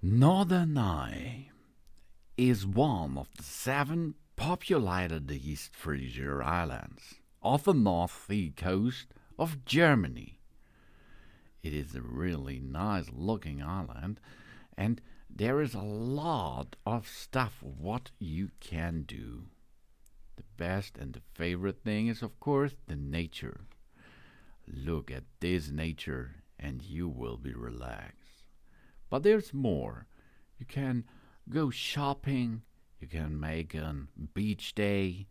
Norderney is one of the 7 populated East Frisian Islands off the North Sea coast of Germany. It is a really nice looking island, and there is a lot of stuff what you can do. The best and the favorite thing is, of course, the nature. Look at this nature and you will be relaxed. But there's more. You can go shopping, you can make a beach day,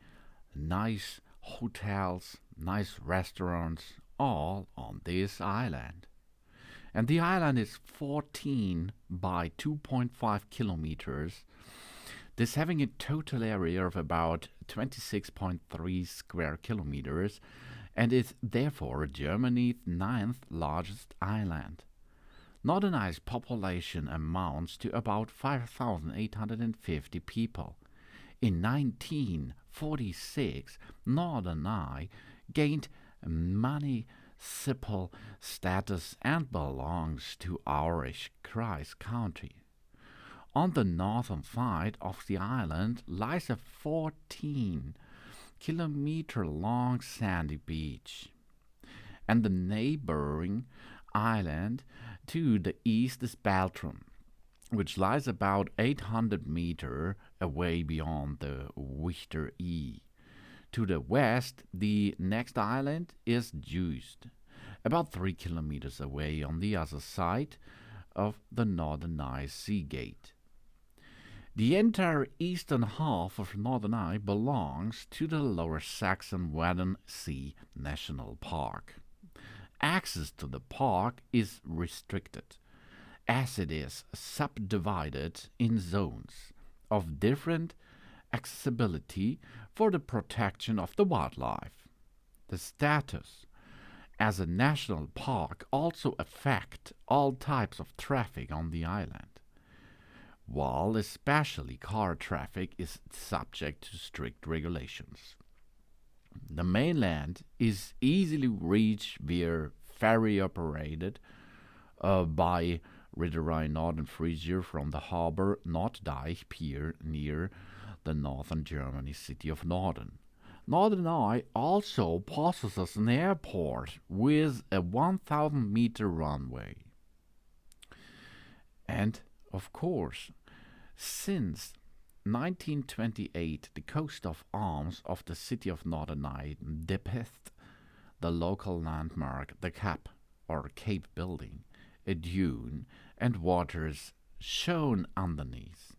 nice hotels, nice restaurants, all on this island. And the island is 14 by 2.5 kilometers, this having a total area of about 26.3 square kilometers, and is therefore Germany's 9th largest island. Norderneye's population amounts to about 5,850 people. In 1946, Norderney gained municipal status and belongs to Aurich, Kreis county. On the northern side of the island lies a 14-kilometer-long sandy beach, and the neighbouring island to the east is Baltrum, which lies about 800 meters away beyond the Wichter Ee. To the west, the next island is Juist, about 3 kilometers away on the other side of the Norderneyer Seegatt. The entire eastern half of Norderney belongs to the Lower Saxon Wadden Sea National Park. Access to the park is restricted, as it is subdivided in zones of different accessibility for the protection of the wildlife. The status as a national park also affects all types of traffic on the island, while especially car traffic is subject to strict regulations. The mainland is easily reached via ferry operated by Reederei Northern Frisia from the harbour Norddijk pier near the northern Germany city of Norden. Norderney also possesses an airport with a 1,000-meter runway. And, of course, since 1928, the coat of arms of the city of Norderney depicts the local landmark, the Cap, or Cape Building, a dune, and waters shown underneath.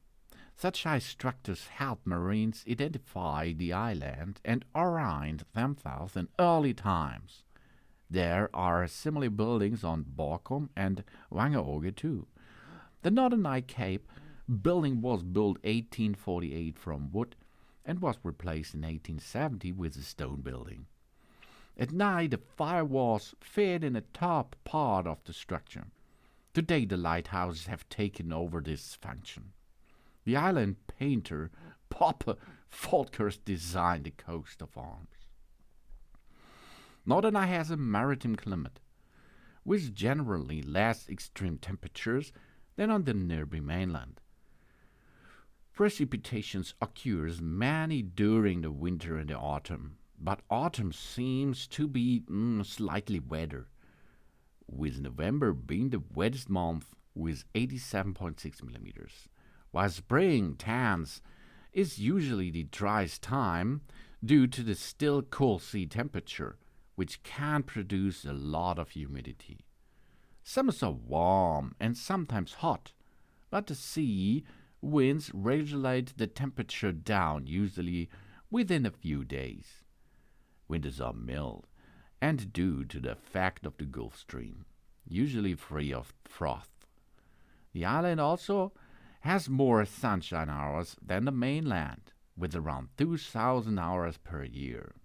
Such high structures help marines identify the island and orient themselves in early times. There are similar buildings on Baltrum and Wichter too. The Norderney Cape building was built 1848 from wood and was replaced in 1870 with a stone building. At night, the fire was fed in the top part of the structure. Today, the lighthouses have taken over this function. The island painter Poppe Volkers designed the coat of arms. Norderney has a maritime climate, with generally less extreme temperatures than on the nearby mainland. Precipitations occurs many during the winter and the autumn, but autumn seems to be slightly wetter, with November being the wettest month with 87.6 millimeters, while spring tends is usually the driest time due to the still cool sea temperature, which can produce a lot of humidity. Summers are warm and sometimes hot, but the sea winds regulate the temperature down usually within a few days. Winters are mild and due to the effect of the Gulf Stream, usually free of frost. The island also has more sunshine hours than the mainland, with around 2,000 hours per year.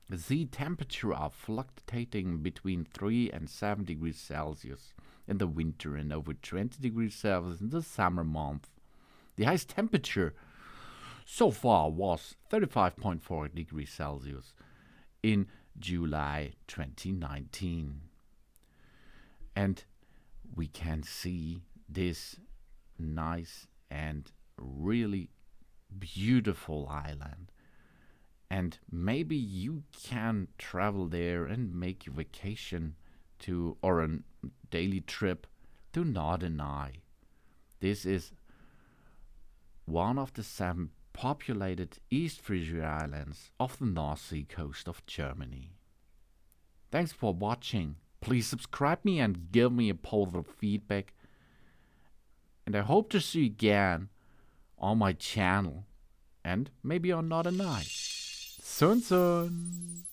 The sea temperature are fluctuating between 3 and 7 degrees Celsius in the winter and over 20 degrees Celsius in the summer months. The highest temperature so far was 35.4 degrees Celsius in July 2019. And we can see this nice and really beautiful island. And maybe you can travel there and make a vacation to, or a daily trip to Norderney. This is one of the 7 populated East Frisian Islands off the North Sea coast of Germany. Thanks for watching. Please subscribe me and give me a positive feedback. And I hope to see you again on my channel and maybe on Norderney. Soon.